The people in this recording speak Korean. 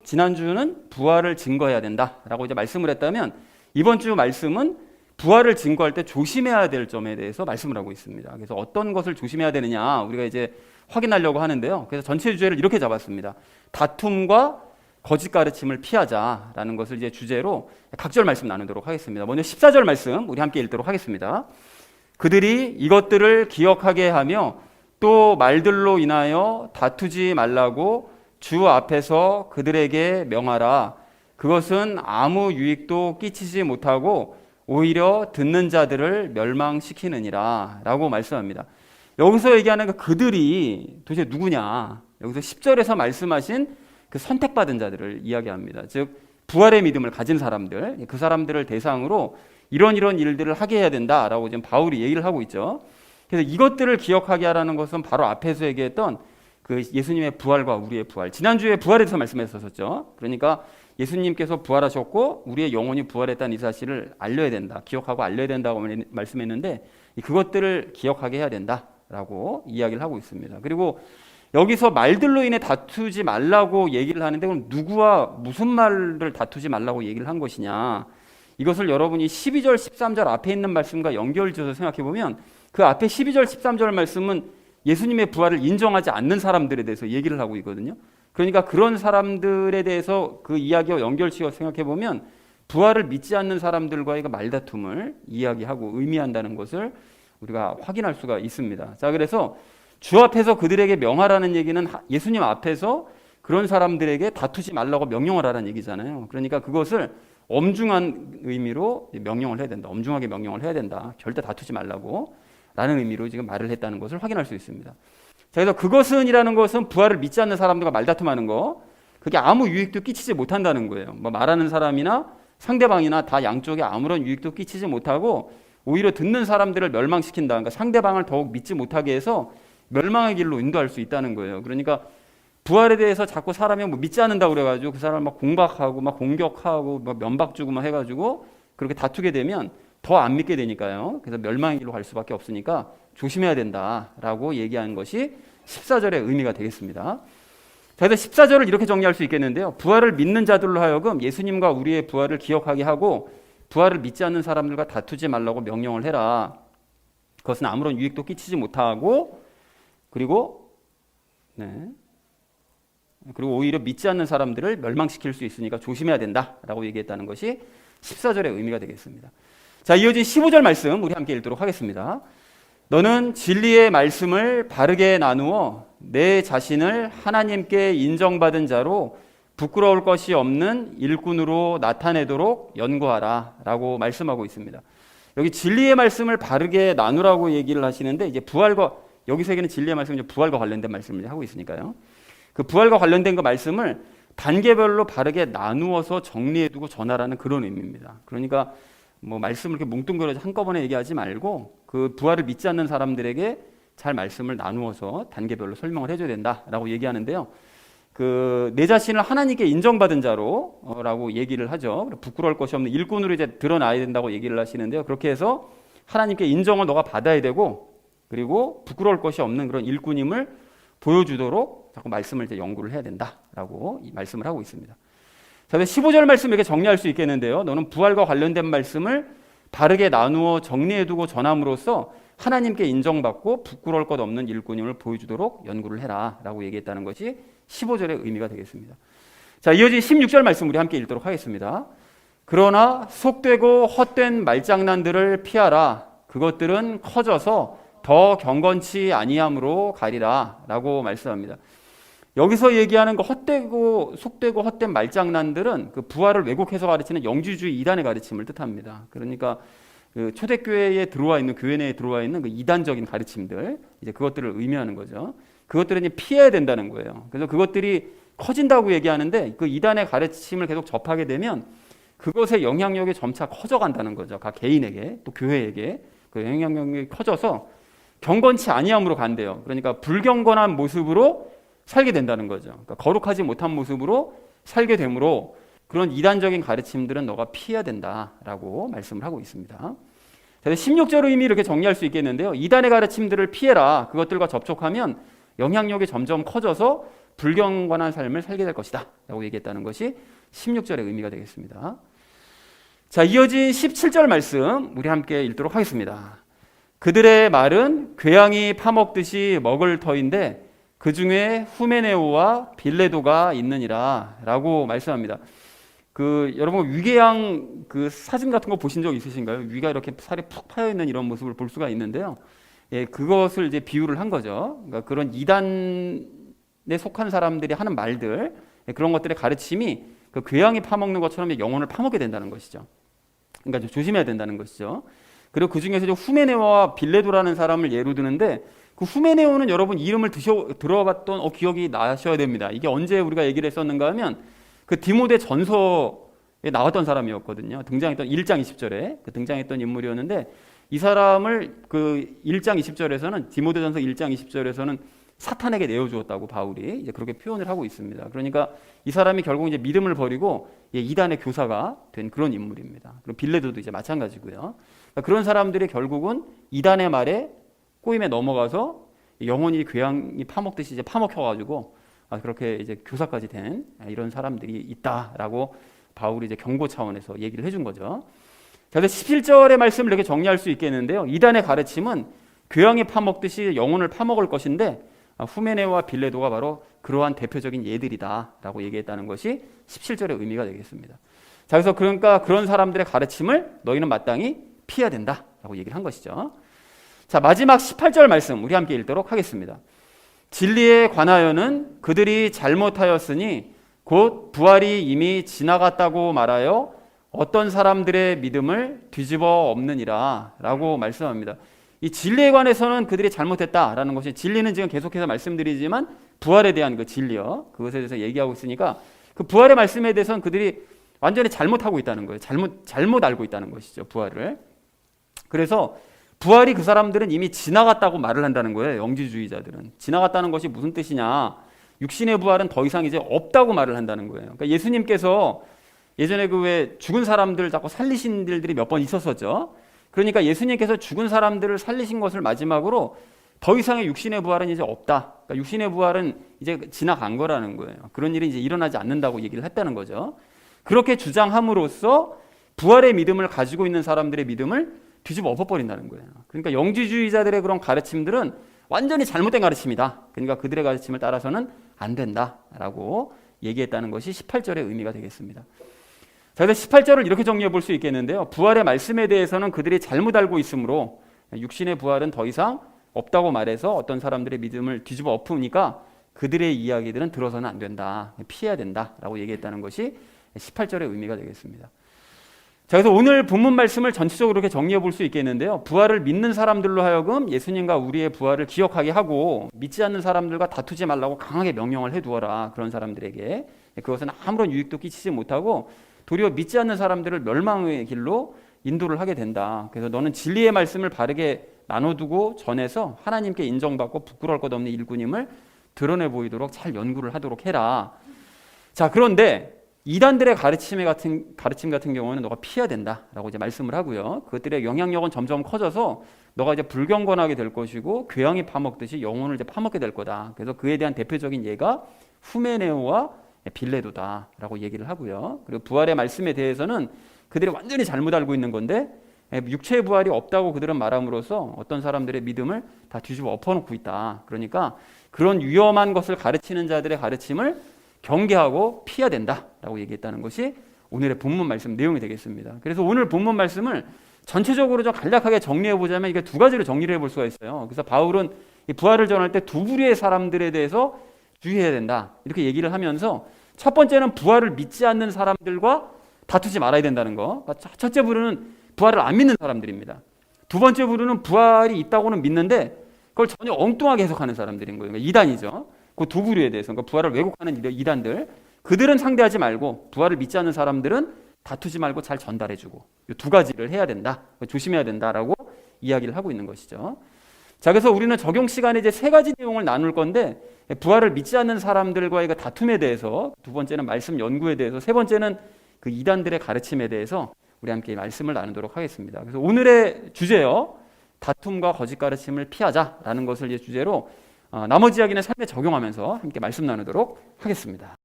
지난주는 부활을 증거해야 된다라고 이제 말씀을 했다면 이번 주 말씀은 부활을 증거할 때 조심해야 될 점에 대해서 말씀을 하고 있습니다. 그래서 어떤 것을 조심해야 되느냐 우리가 이제 확인하려고 하는데요. 그래서 전체 주제를 이렇게 잡았습니다. 다툼과 거짓 가르침을 피하자라는 것을 이제 주제로 각절 말씀 나누도록 하겠습니다. 먼저 14절 말씀 우리 함께 읽도록 하겠습니다. 그들이 이것들을 기억하게 하며 또 말들로 인하여 다투지 말라고 주 앞에서 그들에게 명하라. 그것은 아무 유익도 끼치지 못하고 오히려 듣는 자들을 멸망시키느니라 라고 말씀합니다. 여기서 얘기하는 그 그들이 도대체 누구냐? 여기서 10절에서 말씀하신 그 선택받은 자들을 이야기합니다. 즉 부활의 믿음을 가진 사람들, 그 사람들을 대상으로 이런 일들을 하게 해야 된다라고 지금 바울이 얘기를 하고 있죠. 그래서 이것들을 기억하게 하라는 것은 바로 앞에서 얘기했던 그 예수님의 부활과 우리의 부활. 지난주에 부활에 대해서 말씀했었죠. 그러니까 예수님께서 부활하셨고 우리의 영혼이 부활했다는 이 사실을 알려야 된다. 기억하고 알려야 된다고 말씀했는데 그것들을 기억하게 해야 된다라고 이야기를 하고 있습니다. 그리고 여기서 말들로 인해 다투지 말라고 얘기를 하는데 그럼 누구와 무슨 말을 다투지 말라고 얘기를 한 것이냐. 이것을 여러분이 12절, 13절 앞에 있는 말씀과 연결지어서 생각해 보면 그 앞에 12절, 13절 말씀은 예수님의 부활을 인정하지 않는 사람들에 대해서 얘기를 하고 있거든요. 그러니까 그런 사람들에 대해서 그 이야기와 연결지어서 생각해 보면 부활을 믿지 않는 사람들과의 그 말다툼을 이야기하고 의미한다는 것을 우리가 확인할 수가 있습니다. 자, 그래서 주 앞에서 그들에게 명하라는 얘기는 예수님 앞에서 그런 사람들에게 다투지 말라고 명령을 하라는 얘기잖아요. 그러니까 그것을 엄중한 의미로 명령을 해야 된다. 엄중하게 명령을 해야 된다. 절대 다투지 말라고 라는 의미로 지금 말을 했다는 것을 확인할 수 있습니다. 자, 그래서 그것은이라는 것은 부활을 믿지 않는 사람들과 말다툼하는 거, 그게 아무 유익도 끼치지 못한다는 거예요. 뭐 말하는 사람이나 상대방이나 다 양쪽에 아무런 유익도 끼치지 못하고 오히려 듣는 사람들을 멸망시킨다. 그러니까 상대방을 더욱 믿지 못하게 해서 멸망의 길로 인도할 수 있다는 거예요. 그러니까 부활에 대해서 자꾸 사람이 뭐 믿지 않는다고 그래가지고 그 사람을 막 공박하고 막 공격하고 막 면박 주고 막 해가지고 그렇게 다투게 되면 더 안 믿게 되니까요. 그래서 멸망의 길로 갈 수밖에 없으니까 조심해야 된다라고 얘기하는 것이 14절의 의미가 되겠습니다. 자, 그래서 14절을 이렇게 정리할 수 있겠는데요. 부활을 믿는 자들로 하여금 예수님과 우리의 부활을 기억하게 하고 부활을 믿지 않는 사람들과 다투지 말라고 명령을 해라. 그것은 아무런 유익도 끼치지 못하고 그리고 오히려 믿지 않는 사람들을 멸망시킬 수 있으니까 조심해야 된다라고 얘기했다는 것이 14절의 의미가 되겠습니다. 자, 이어진 15절 말씀 우리 함께 읽도록 하겠습니다. 너는 진리의 말씀을 바르게 나누어 내 자신을 하나님께 인정받은 자로 부끄러울 것이 없는 일꾼으로 나타내도록 연구하라 라고 말씀하고 있습니다. 여기 진리의 말씀을 바르게 나누라고 얘기를 하시는데 이제 부활과 여기서 얘기하는 진리의 말씀은 부활과 관련된 말씀을 하고 있으니까요. 그 부활과 관련된 그 말씀을 단계별로 바르게 나누어서 정리해두고 전하라는 그런 의미입니다. 그러니까 뭐 말씀을 이렇게 뭉뚱그려서 한꺼번에 얘기하지 말고 그 부활을 믿지 않는 사람들에게 잘 말씀을 나누어서 단계별로 설명을 해줘야 된다라고 얘기하는데요. 그 내 자신을 하나님께 인정받은 자로라고 얘기를 하죠. 부끄러울 것이 없는 일꾼으로 이제 드러나야 된다고 얘기를 하시는데요. 그렇게 해서 하나님께 인정을 너가 받아야 되고 그리고 부끄러울 것이 없는 그런 일꾼임을 보여주도록 자꾸 말씀을 이제 연구를 해야 된다라고 이 말씀을 하고 있습니다. 자, 15절 말씀 이렇게 정리할 수 있겠는데요. 너는 부활과 관련된 말씀을 바르게 나누어 정리해두고 전함으로써 하나님께 인정받고 부끄러울 것 없는 일꾼임을 보여주도록 연구를 해라 라고 얘기했다는 것이 15절의 의미가 되겠습니다. 자, 이어진 16절 말씀 우리 함께 읽도록 하겠습니다. 그러나 속되고 헛된 말장난들을 피하라. 그것들은 커져서 더 경건치 아니함으로 가리라 라고 말씀합니다. 여기서 얘기하는 그 헛되고 속되고 헛된 말장난들은 그 부활을 왜곡해서 가르치는 영주주의 이단의 가르침을 뜻합니다. 그러니까 그 초대교회에 들어와 있는 교회 내에 들어와 있는 그 이단적인 가르침들 이제 그것들을 의미하는 거죠. 그것들은 이제 피해야 된다는 거예요. 그래서 그것들이 커진다고 얘기하는데 그 이단의 가르침을 계속 접하게 되면 그것의 영향력이 점차 커져간다는 거죠. 각 개인에게 또 교회에게 그 영향력이 커져서 경건치 아니함으로 간대요. 그러니까 불경건한 모습으로 살게 된다는 거죠. 그러니까 거룩하지 못한 모습으로 살게 되므로 그런 이단적인 가르침들은 너가 피해야 된다라고 말씀을 하고 있습니다. 16절의 의미 이렇게 정리할 수 있겠는데요. 이단의 가르침들을 피해라. 그것들과 접촉하면 영향력이 점점 커져서 불경건한 삶을 살게 될 것이다 라고 얘기했다는 것이 16절의 의미가 되겠습니다. 자, 이어진 17절 말씀 우리 함께 읽도록 하겠습니다. 그들의 말은 궤양이 파먹듯이 먹을 터인데 그 중에 후메네오와 빌레도가 있느니라 라고 말씀합니다. 여러분 위궤양 사진 같은 거 보신 적 있으신가요? 위가 이렇게 살이 푹 파여 있는 이런 모습을 볼 수가 있는데요. 예, 그것을 이제 비유를 한 거죠. 그러니까 그런 이단에 속한 사람들이 하는 말들, 그런 것들의 가르침이 그 궤양이 파먹는 것처럼 영혼을 파먹게 된다는 것이죠. 그러니까 좀 조심해야 된다는 것이죠. 그리고 그 중에서 후메네오와 빌레도라는 사람을 예로 드는데 그 후메네오는 여러분 이름을 들어봤던 기억이 나셔야 됩니다. 이게 언제 우리가 얘기를 했었는가 하면 그 디모데 전서에 나왔던 사람이었거든요. 등장했던 1장 20절에 등장했던 인물이었는데 이 사람을 그 1장 20절에서는 디모데 전서 1장 20절에서는 사탄에게 내어주었다고 바울이 이제 그렇게 표현을 하고 있습니다. 그러니까 이 사람이 결국 이제 믿음을 버리고 이단의 교사가 된 그런 인물입니다. 그리고 빌레도도 이제 마찬가지고요. 그러니까 그런 사람들이 결국은 이단의 말에 꼬임에 넘어가서 영혼이 궤양이 파먹듯이 이제 파먹혀가지고 그렇게 이제 교사까지 된 이런 사람들이 있다라고 바울이 이제 경고 차원에서 얘기를 해준 거죠. 자, 그래서 17절의 말씀을 이렇게 정리할 수 있겠는데요. 이단의 가르침은 궤양이 파먹듯이 영혼을 파먹을 것인데 후메네와 빌레도가 바로 그러한 대표적인 예들이다라고 얘기했다는 것이 17절의 의미가 되겠습니다. 자, 그래서 그러니까 그런 사람들의 가르침을 너희는 마땅히 피해야 된다라고 얘기를 한 것이죠. 자, 마지막 18절 말씀 우리 함께 읽도록 하겠습니다. 진리에 관하여는 그들이 잘못하였으니 곧 부활이 이미 지나갔다고 말하여 어떤 사람들의 믿음을 뒤집어 엎느니라 라고 말씀합니다. 이 진리에 관해서는 그들이 잘못했다라는 것이, 진리는 지금 계속해서 말씀드리지만 부활에 대한 그 진리요, 그것에 대해서 얘기하고 있으니까 그 부활의 말씀에 대해서는 그들이 완전히 잘못하고 있다는 거예요. 잘못 알고 있다는 것이죠, 부활을. 그래서 부활이 그 사람들은 이미 지나갔다고 말을 한다는 거예요. 영지주의자들은. 지나갔다는 것이 무슨 뜻이냐, 육신의 부활은 더 이상 이제 없다고 말을 한다는 거예요. 그러니까 예수님께서 예전에 그 왜 죽은 사람들 자꾸 살리신 일들이 몇 번 있었었죠. 그러니까 예수님께서 죽은 사람들을 살리신 것을 마지막으로 더 이상의 육신의 부활은 이제 없다. 그러니까 육신의 부활은 이제 지나간 거라는 거예요. 그런 일이 이제 일어나지 않는다고 얘기를 했다는 거죠. 그렇게 주장함으로써 부활의 믿음을 가지고 있는 사람들의 믿음을 뒤집어 엎어버린다는 거예요. 그러니까 영지주의자들의 그런 가르침들은 완전히 잘못된 가르침이다. 그러니까 그들의 가르침을 따라서는 안 된다라고 얘기했다는 것이 18절의 의미가 되겠습니다. 자, 그래서 18절을 이렇게 정리해 볼 수 있겠는데요. 부활의 말씀에 대해서는 그들이 잘못 알고 있으므로 육신의 부활은 더 이상 없다고 말해서 어떤 사람들의 믿음을 뒤집어 엎으니까 그들의 이야기들은 들어서는 안 된다, 피해야 된다라고 얘기했다는 것이 18절의 의미가 되겠습니다. 자, 그래서 오늘 본문 말씀을 전체적으로 이렇게 정리해 볼 수 있겠는데요. 부활을 믿는 사람들로 하여금 예수님과 우리의 부활을 기억하게 하고, 믿지 않는 사람들과 다투지 말라고 강하게 명령을 해두어라. 그런 사람들에게. 그것은 아무런 유익도 끼치지 못하고 도리어 믿지 않는 사람들을 멸망의 길로 인도를 하게 된다. 그래서 너는 진리의 말씀을 바르게 나눠두고 전해서 하나님께 인정받고 부끄러울 것 없는 일꾼임을 드러내 보이도록 잘 연구를 하도록 해라. 자, 그런데 이단들의 가르침 같은 경우는 너가 피해야 된다라고 이제 말씀을 하고요. 그것들의 영향력은 점점 커져서 너가 이제 불경건하게 될 것이고 궤양이 파먹듯이 영혼을 이제 파먹게 될 거다. 그래서 그에 대한 대표적인 예가 후메네오와 빌레도다라고 얘기를 하고요. 그리고 부활의 말씀에 대해서는 그들이 완전히 잘못 알고 있는 건데 육체의 부활이 없다고 그들은 말함으로써 어떤 사람들의 믿음을 다 뒤집어 엎어놓고 있다. 그러니까 그런 위험한 것을 가르치는 자들의 가르침을 경계하고 피해야 된다라고 얘기했다는 것이 오늘의 본문 말씀 내용이 되겠습니다. 그래서 오늘 본문 말씀을 전체적으로 좀 간략하게 정리해 보자면 이게 두 가지로 정리를 해볼 수가 있어요. 그래서 바울은 이 부활을 전할 때 두 부류의 사람들에 대해서 주의해야 된다 이렇게 얘기를 하면서, 첫 번째는 부활을 믿지 않는 사람들과 다투지 말아야 된다는 거. 그러니까 첫째 부류는 부활을 안 믿는 사람들입니다. 두 번째 부류는 부활이 있다고는 믿는데 그걸 전혀 엉뚱하게 해석하는 사람들인 거예요. 그러니까 이단이죠. 그 두 부류에 대해서, 그러니까 부활을 왜곡하는 이단들, 그들은 상대하지 말고 부활을 믿지 않는 사람들은 다투지 말고 잘 전달해주고, 이 두 가지를 해야 된다, 조심해야 된다라고 이야기를 하고 있는 것이죠. 자, 그래서 우리는 적용 시간에 이제 세 가지 내용을 나눌 건데, 부활을 믿지 않는 사람들과의 그 다툼에 대해서, 두 번째는 말씀 연구에 대해서, 세 번째는 그 이단들의 가르침에 대해서 우리 함께 말씀을 나누도록 하겠습니다. 그래서 오늘의 주제요, 다툼과 거짓 가르침을 피하자라는 것을 이제 주제로 나머지 이야기는 삶에 적용하면서 함께 말씀 나누도록 하겠습니다.